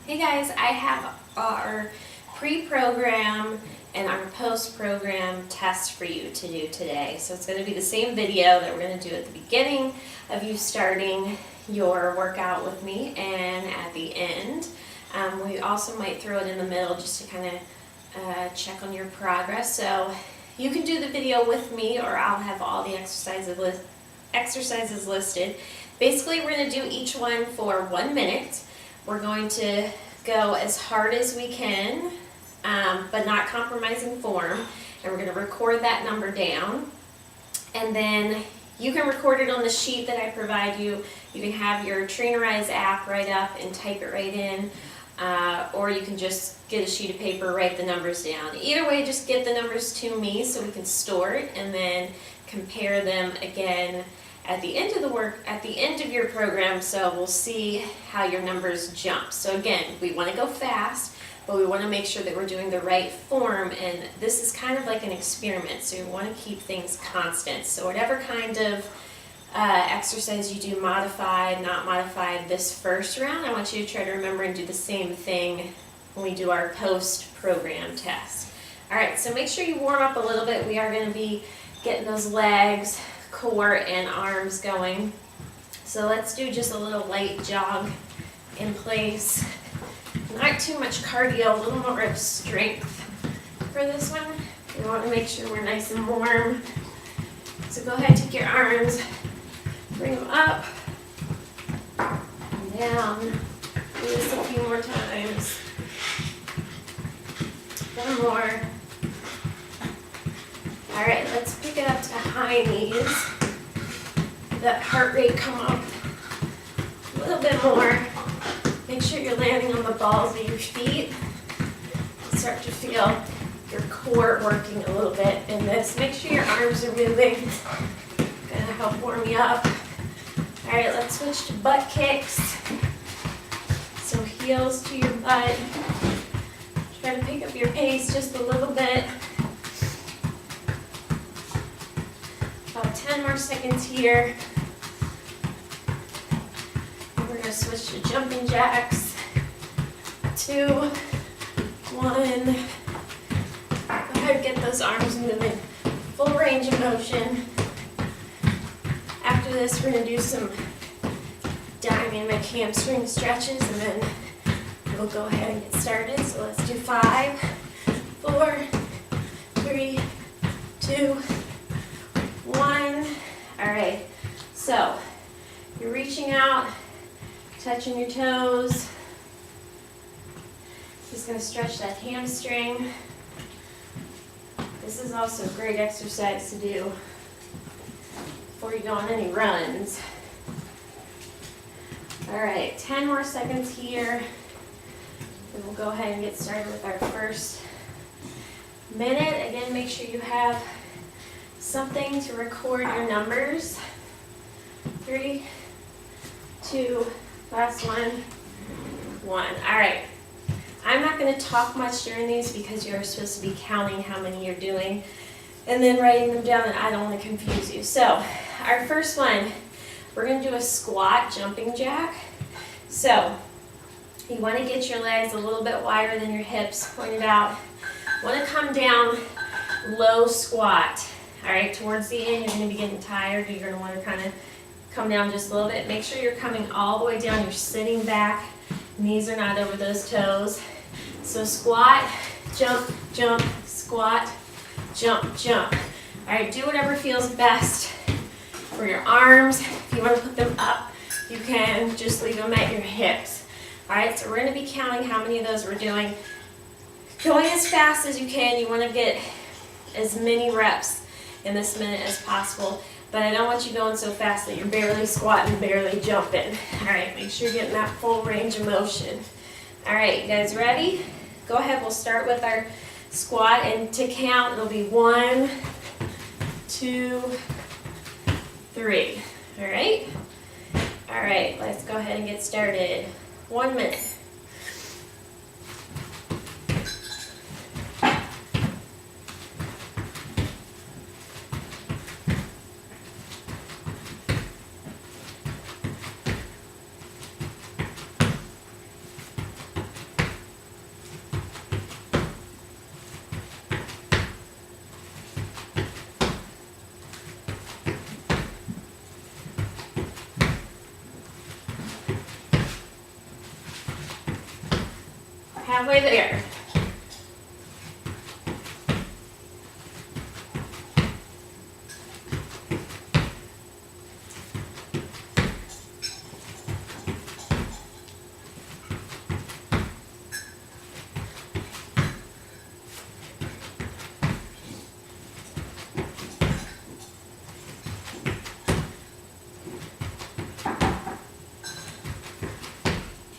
Hey guys, I have our pre-program and our post-program test for you to do today. So it's going to be the same video that we're going to do at the beginning of you starting your workout with me and at the end. We also might throw it in the middle just to kind of check on your progress. So you can do the video with me, or I'll have all the exercises listed. Basically, we're going to do each one for 1 minute. We're going to go as hard as we can, but not compromising form. And we're going to record that number down. And then you can record it on the sheet that I provide you. You can have your Trainerize app right up and type it right in. Or you can just get a sheet of paper, write the numbers down. Either way, just get the numbers to me so we can store it and then compare them again at the end of your program, so we'll see how your numbers jump. So again, we want to go fast, but we want to make sure that we're doing the right form, and this is kind of like an experiment, so you want to keep things constant. So whatever kind of exercise you do, modified, not modified, this first round, I want you to try to remember and do the same thing when we do our post-program test. All right, so make sure you warm up a little bit. We are going to be getting those legs, core, and arms going. So let's do just a little light jog in place. Not too much cardio, a little more of strength for this one. We want to make sure we're nice and warm. So go ahead, take your arms, bring them up and down. Do this a few more times. One more. All right, let's pick it up to high knees. That heart rate come up a little bit more. Make sure you're landing on the balls of your feet. Start to feel your core working a little bit in this. Make sure your arms are moving. Gonna help warm you up. All right, let's switch to butt kicks. So heels to your butt. Try to pick up your pace just a little bit. About 10 more seconds here. And we're going to switch to jumping jacks. 2, 1. Go ahead and get those arms moving. Full range of motion. After this, we're going to do some dynamic hamstring stretches, and then we'll go ahead and get started. So let's do 5, 4, 3, 2, 1. All right, so you're reaching out, touching your toes. Just going to stretch that hamstring. This is also a great exercise to do before you go on any runs. All right, 10 more seconds here. And we'll go ahead and get started with our first minute. Again, make sure you have something to record your numbers. 3, 2, last one, 1. All right. I'm not going to talk much during these because you're supposed to be counting how many you're doing and then writing them down, and I don't want to confuse you. So our first one, we're going to do a squat jumping jack. So you want to get your legs a little bit wider than your hips pointed out. Want to come down, low squat. All right, towards the end, you're going to be getting tired. You're going to want to kind of come down just a little bit. Make sure you're coming all the way down. You're sitting back. Knees are not over those toes. So squat, jump, jump, squat, jump, jump. All right, do whatever feels best for your arms. If you want to put them up, you can. Just leave them at your hips. All right, so we're going to be counting how many of those we're doing. Going as fast as you can. You want to get as many reps in this minute as possible, but I don't want you going so fast that you're barely squatting, barely jumping. All right, make sure you're getting that full range of motion. All right, you guys ready? Go ahead, we'll start with our squat, and to count, it'll be 1, 2, 3. All right? All right, let's go ahead and get started. 1 minute. Halfway there.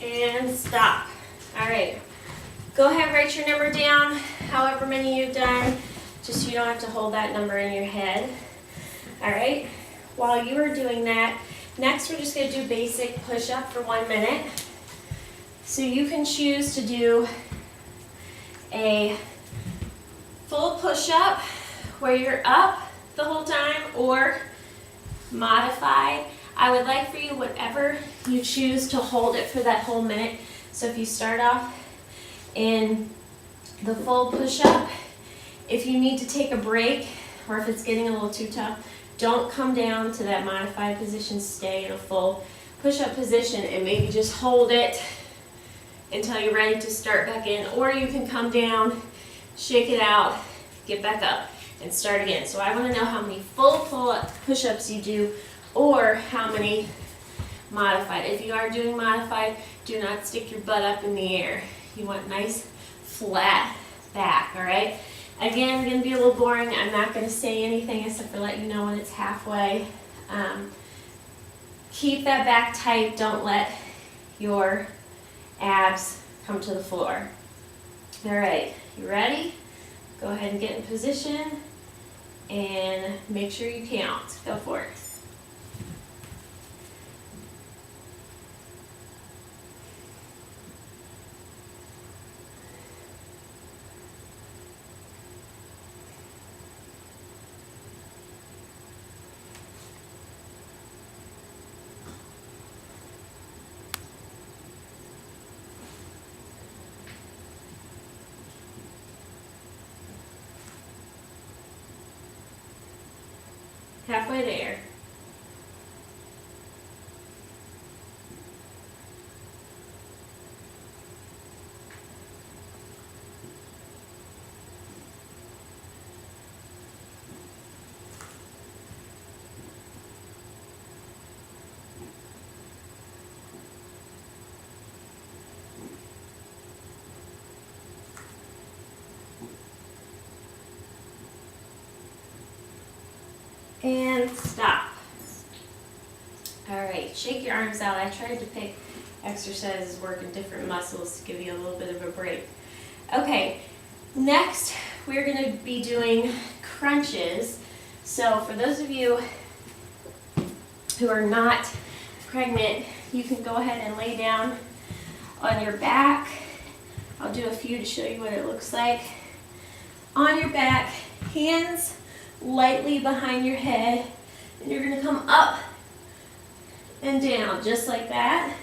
And stop. All right. Go ahead, write your number down, however many you've done, just so you don't have to hold that number in your head. All right. While you are doing that, next we're just going to do basic push-up for 1 minute. So you can choose to do a full push-up where you're up the whole time, or modified. I would like for you, whatever you choose, to hold it for that whole minute. So if you start off in the full push-up, if you need to take a break, or if it's getting a little too tough, don't come down to that modified position. Stay in a full push-up position and maybe just hold it until you're ready to start back in. Or you can come down, shake it out, get back up, and start again. So I want to know how many full push-ups you do, or how many modified. If you are doing modified, do not stick your butt up in the air. You want nice flat back, all right? Again, it's going to be a little boring. I'm not going to say anything except for let you know when it's halfway. Keep that back tight. Don't let your abs come to the floor. All right, you ready? Go ahead and get in position and make sure you count. Go for it. Halfway there. And stop. All right, shake your arms out. I tried to pick exercises working different muscles to give you a little bit of a break. Okay, next we're going to be doing crunches. So for those of you who are not pregnant, you can go ahead and lay down on your back. I'll do a few to show you what it looks like. On your back, hands lightly behind your head, and you're going to come up and down just like that.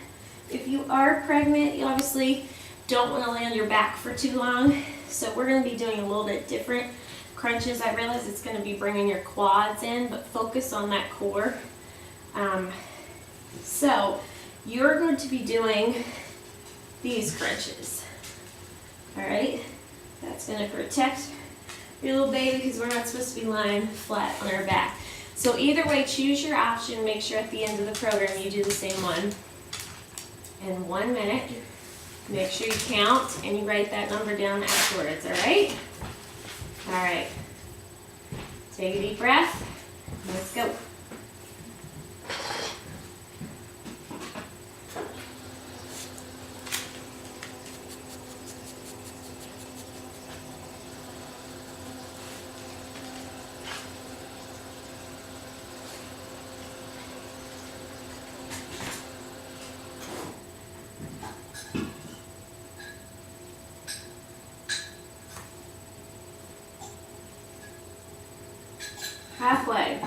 If you are pregnant, you obviously don't want to lay on your back for too long, so we're going to be doing a little bit different crunches. I realize it's going to be bringing your quads in, but focus on that core. So you're going to be doing these crunches. All right, that's going to protect your little baby because we're not supposed to be lying flat on our back. So either way, choose your option. Make sure at the end of the program you do the same one. In 1 minute, make sure you count and you write that number down afterwards, all right? All right. Take a deep breath. Let's go. Halfway.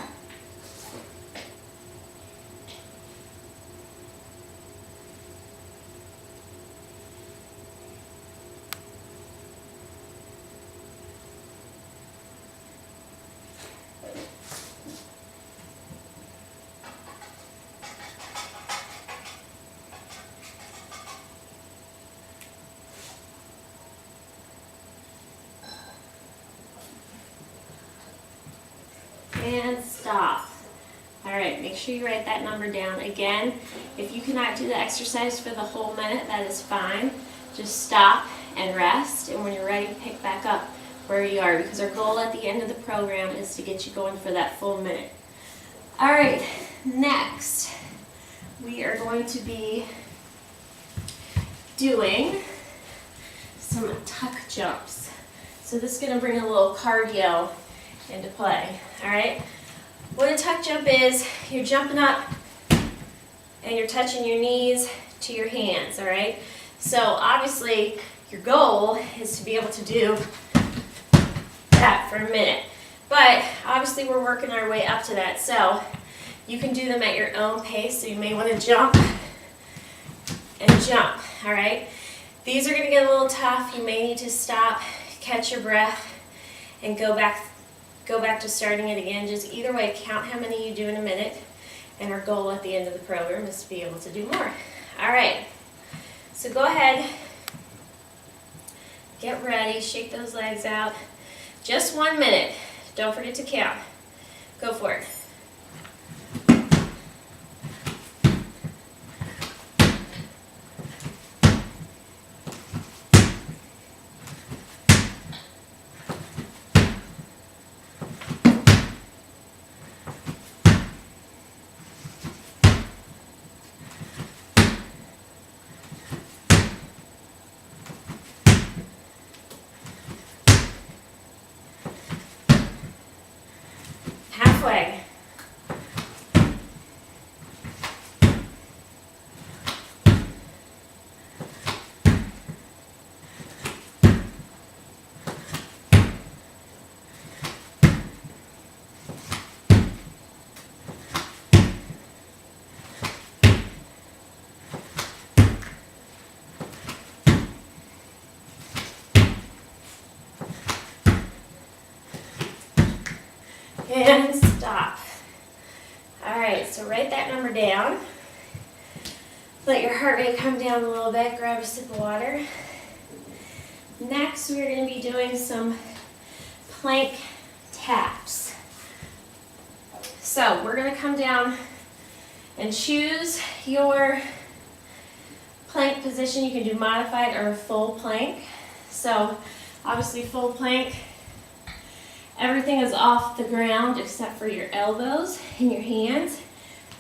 sure you write that number down. Again, if you cannot do the exercise for the whole minute, that is fine. Just stop and rest, and when you're ready, pick back up where you are, because our goal at the end of the program is to get you going for that full minute. All right, next, we are going to be doing some tuck jumps. So this is going to bring a little cardio into play, all right? What a tuck jump is, you're jumping up and you're touching your knees to your hands, all right? So obviously your goal is to be able to do that for a minute. But obviously we're working our way up to that, so you can do them at your own pace. So you may want to jump and jump, all right? These are going to get a little tough. You may need to stop, catch your breath, and go back to starting it again. Just either way, count how many you do in a minute, and our goal at the end of the program is to be able to do more. All right, so go ahead, get ready, shake those legs out. Just 1 minute. Don't forget to count. Go for it. Halfway. And stop. All right, so write that number down. Let your heart rate come down a little bit. Grab a sip of water. Next, we're going to be doing some plank taps. So we're going to come down and choose your plank position. You can do modified or full plank. So obviously full plank, everything is off the ground except for your elbows and your hands.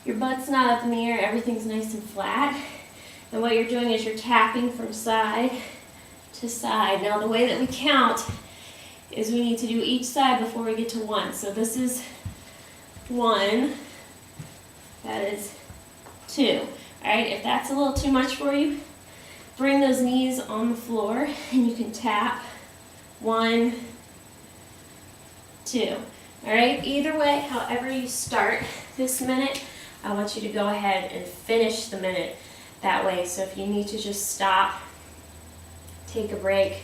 Your butt's not up in the air, everything's nice and flat. And what you're doing is you're tapping from side to side. Now the way that we count is we need to do each side before we get to 1. So this is 1, that is 2. All right, if that's a little too much for you, bring those knees on the floor and you can tap 1, 2. All right, either way, however you start this minute, I want you to go ahead and finish the minute that way. So if you need to just stop, take a break,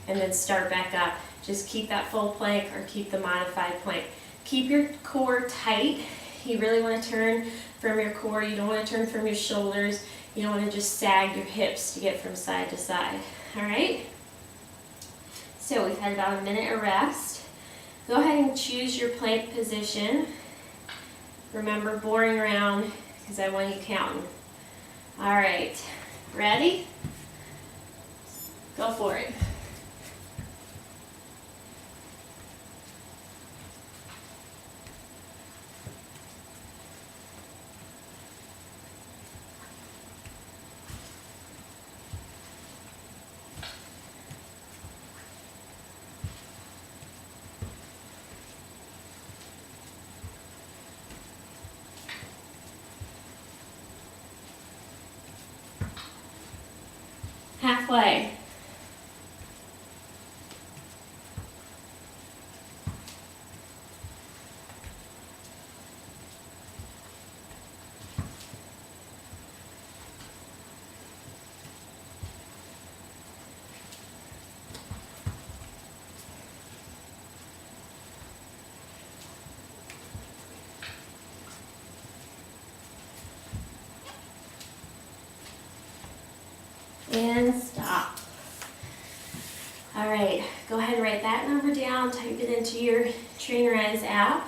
and then start back up, just keep that full plank or keep the modified plank. Keep your core tight. You really want to turn from your core. You don't want to turn from your shoulders. You don't want to just sag your hips to get from side to side. All right? So we've had about a minute of rest. Go ahead and choose your plank position. Remember, boring round, because I want you counting. All right, ready? Go for it. Halfway. And stop. All right, go ahead and write that number down, type it into your Trainerized app.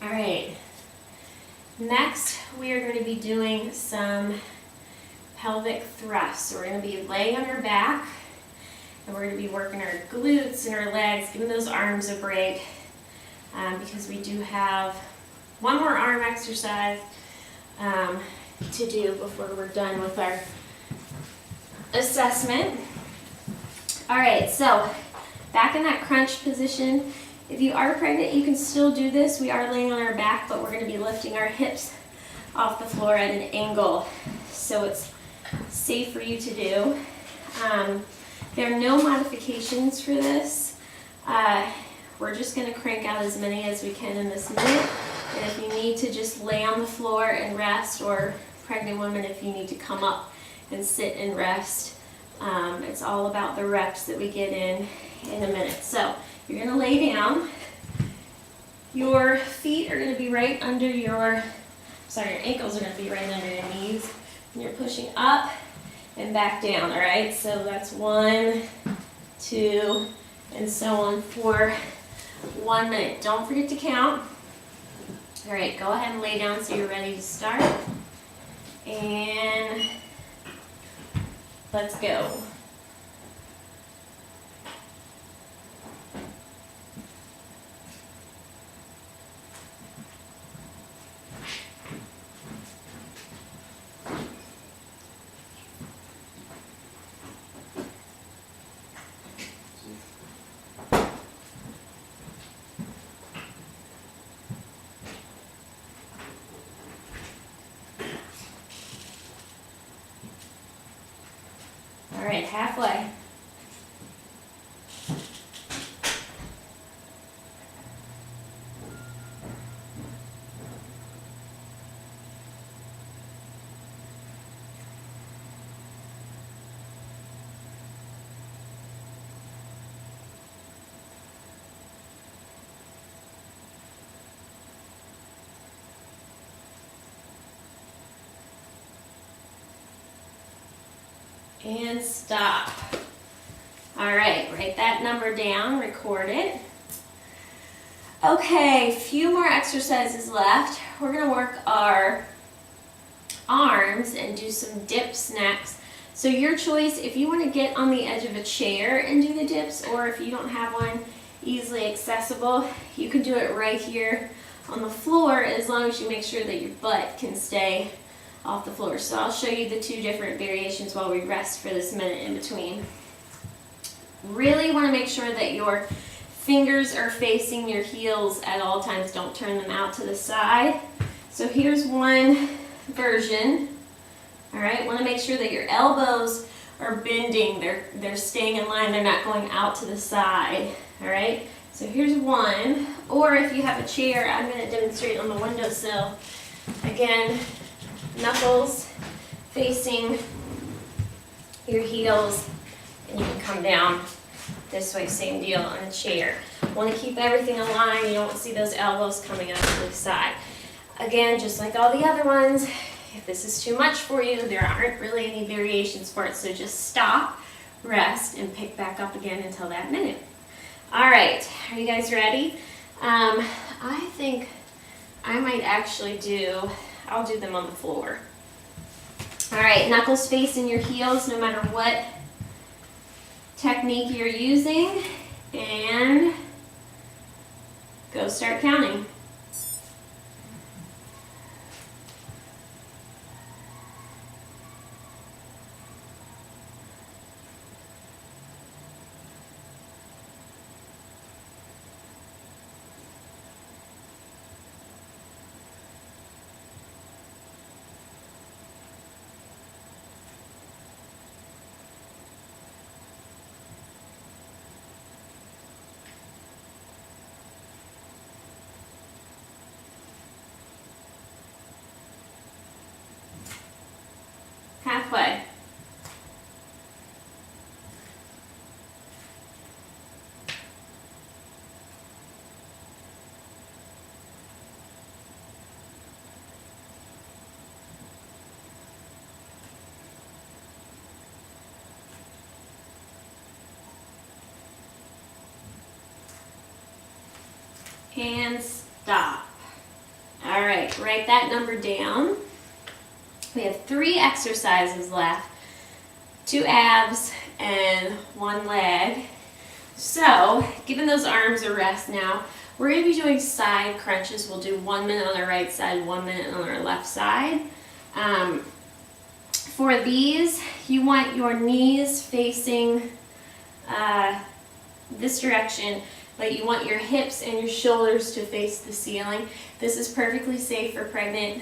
All right, Next, we are going to be doing some pelvic thrusts. So we're going to be laying on our back, and we're going to be working our glutes and our legs, giving those arms a break, because we do have one more arm exercise to do before we're done with our assessment. All right, so back in that crunch position. If you are pregnant, you can still do this. We are laying on our back, but we're going to be lifting our hips off the floor at an angle, so it's safe for you to do. There are no modifications for this. We're just going to crank out as many as we can in this minute. And if you need to just lay on the floor and rest, or pregnant women, if you need to come up and sit and rest, it's all about the reps that we get in a minute. So you're going to lay down. Your feet are going to be right under your ankles are going to be right under your knees. And you're pushing up and back down, all right? So that's 1, 2, and so on for 1 minute. Don't forget to count. All right, go ahead and lay down so you're ready to start. And let's go. All right, halfway. And stop. All right, write that number down, record it. Okay, few more exercises left. We're gonna work our arms and do some dips next. So your choice, if you wanna get on the edge of a chair and do the dips, or if you don't have one easily accessible, you can do it right here on the floor, as long as you make sure that your butt can stay off the floor. So I'll show you the 2 different variations while we rest for this minute in between. Really want to make sure that your fingers are facing your heels at all times. Don't turn them out to the side. So here's one version. All right, want to make sure that your elbows are bending. They're staying in line. They're not going out to the side. All right, so here's one. Or if you have a chair, I'm going to demonstrate on the windowsill. Again, knuckles facing your heels, and you can come down this way, same deal on a chair. Want to keep everything aligned. You don't want to see those elbows coming up to the side. Again, just like all the other ones, if this is too much for you, there aren't really any variations for it, so just stop, rest, and pick back up again until that minute. All right, are you guys ready? I think I might actually I'll do them on the floor. All right, knuckles facing your heels no matter what technique you're using, and go start counting. Halfway. And stop. All All right, write that number down. We have 3 exercises left, 2 abs and 1 leg. So, giving those arms a rest now, we're going to be doing side crunches. We'll do 1 minute on our right side, 1 minute on our left side. For these, you want your knees facing this direction, but you want your hips and your shoulders to face the ceiling. This is perfectly safe for pregnant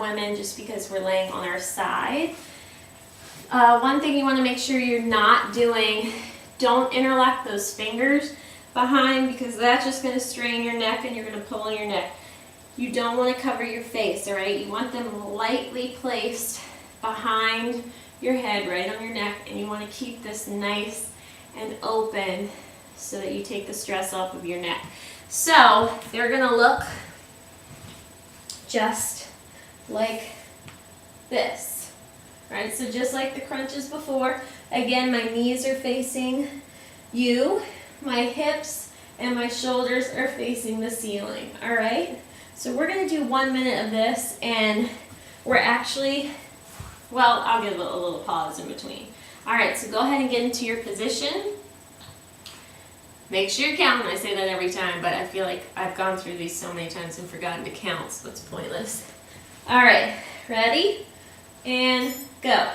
women just because we're laying on our side. One thing you want to make sure you're not doing, don't interlock those fingers behind because that's just going to strain your neck and you're going to pull on your neck. You don't want to cover your face, all right? You want them lightly placed behind your head, right on your neck, and you want to keep this nice and open so that you take the stress off of your neck. So they're going to look just like this, right? So just like the crunches before, again, my knees are facing you, my hips and my shoulders are facing the ceiling, all right? So we're going to do 1 minute of this, and we're actually, well, I'll give a little pause in between. All right, so go ahead and get into your position. Make sure you're counting. I say that every time, but I feel like I've gone through these so many times and forgotten to count, so it's pointless. All right, ready? And go.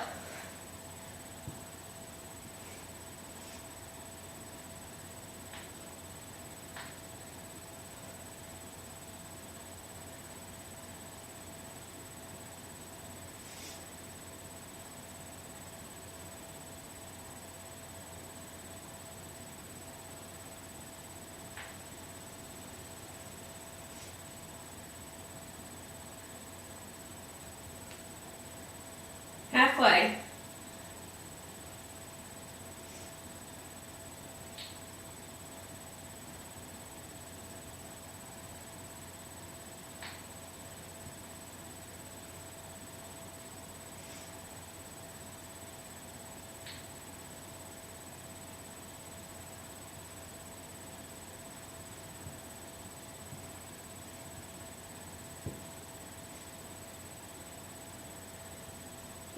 Halfway.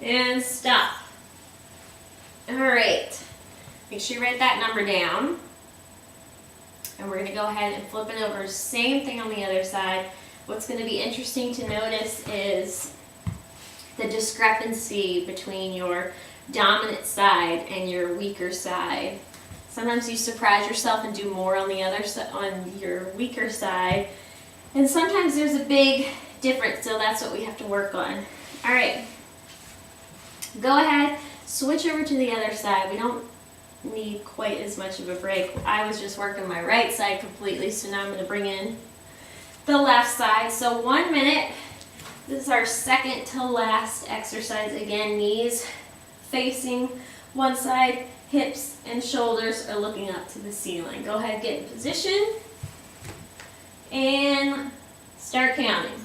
And stop. All right, make sure you write that number down. And we're going to go ahead and flip it over. Same thing on the other side. What's going to be interesting to notice is the discrepancy between your dominant side and your weaker side. Sometimes you surprise yourself and do more on the other side, on your weaker side. And sometimes there's a big difference, so that's what we have to work on. All right. Go ahead, switch over to the other side. We don't need quite as much of a break. I was just working my right side completely, so now I'm going to bring in the left side. So 1 minute. This is our second to last exercise. Again, knees facing one side, hips and shoulders are looking up to the ceiling. Go ahead, get in position, and start counting.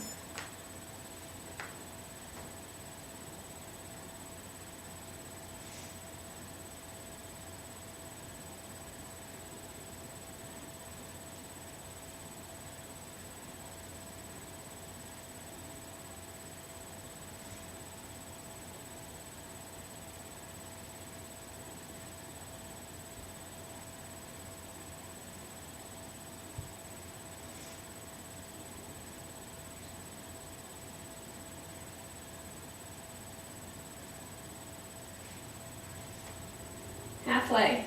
Halfway.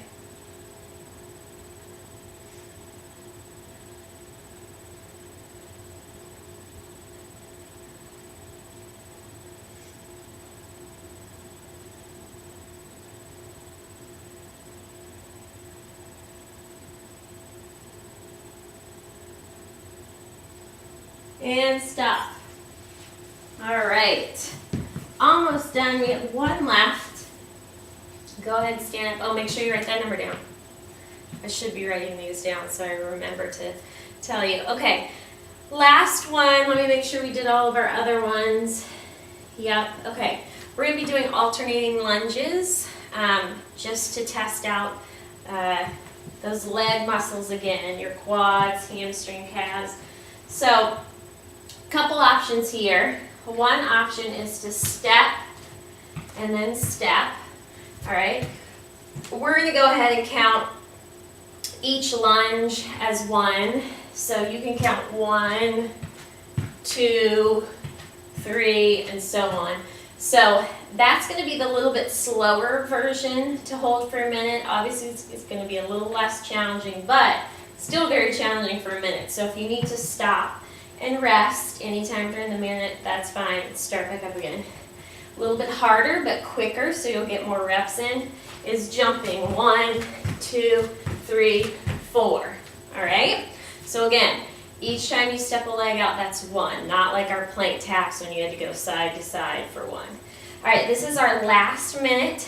And stop. All right, almost done. We have 1 left. Go ahead and stand up. Oh, make sure you write that number down. I should be writing these down so I remember to tell you. Okay, last one. Let me make sure we did all of our other ones. Yep, okay. We're going to be doing alternating lunges just to test out those leg muscles again, your quads, hamstring, calves. So Couple options here. One option is to step and then step. All right. We're going to go ahead and count each lunge as one. So you can count 1, 2, 3, and so on. So that's going to be the little bit slower version to hold for a minute. Obviously, it's going to be a little less challenging, but still very challenging for a minute. So if you need to stop and rest anytime during the minute, that's fine. Start back up again. A little bit harder, but quicker, so you'll get more reps in, is jumping. 1, 2, 3, 4. All right? So again, each time you step a leg out, that's 1, not like our plank taps when you had to go side to side for 1. All right, this is our last minute,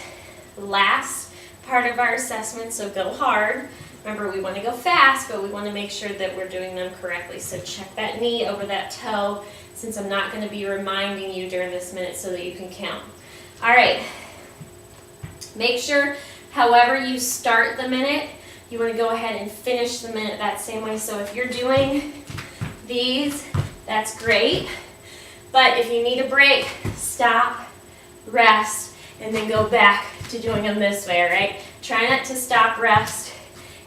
last part of our assessment, so go hard. Remember, we want to go fast, but we want to make sure that we're doing them correctly. So check that knee over that toe, since I'm not going to be reminding you during this minute so that you can count. All right, make sure, however you start the minute, you want to go ahead and finish the minute that same way. So if you're doing these, that's great. But if you need a break, stop, rest, and then go back to doing them this way, all right? Try not to stop, rest,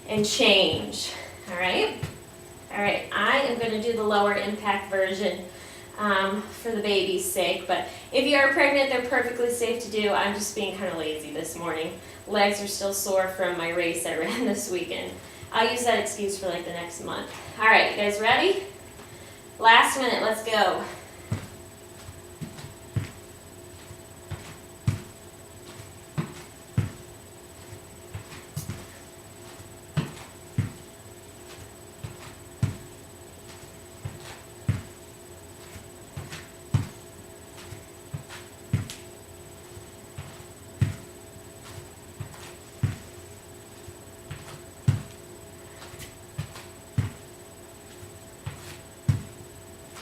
and change, all right? All right, I am going to do the lower impact version for the baby's sake, but if you are pregnant, they're perfectly safe to do. I'm just being kind of lazy this morning. Legs are still sore from my race I ran this weekend. I'll use that excuse for like the next month. All right, you guys ready? Last minute, let's go.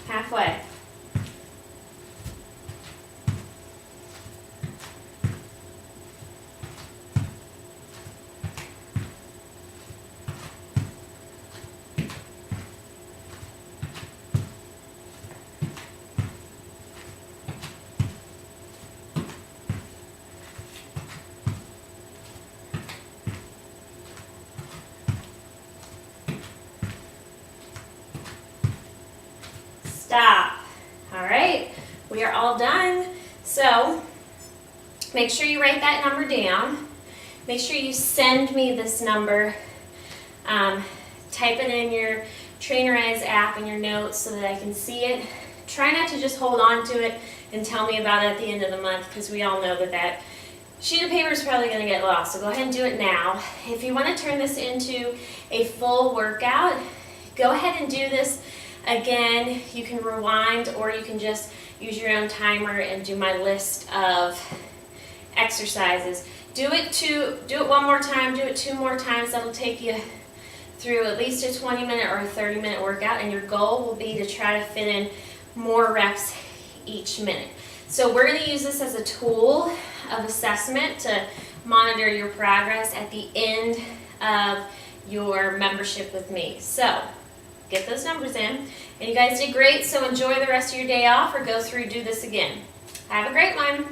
Halfway. Stop. All right, we are all done. So make sure you write that number down. Make sure you send me this number. Type it in your Trainerize app in your notes so that I can see it. Try not to just hold on to it and tell me about it at the end of the month, because we all know that that sheet of paper is probably going to get lost. So go ahead and do it now. If you want to turn this into a full workout, go ahead and do this. Again, you can rewind, or you can just use your own timer and do my list of exercises. Do it one more time, do it 2 more times. That'll take you through at least a 20-minute or a 30-minute workout, and your goal will be to try to fit in more reps each minute. So we're going to use this as a tool of assessment to monitor your progress at the end of your membership with me. So get those numbers in. And you guys did great, so enjoy the rest of your day off, or go through, do this again. Have a great one.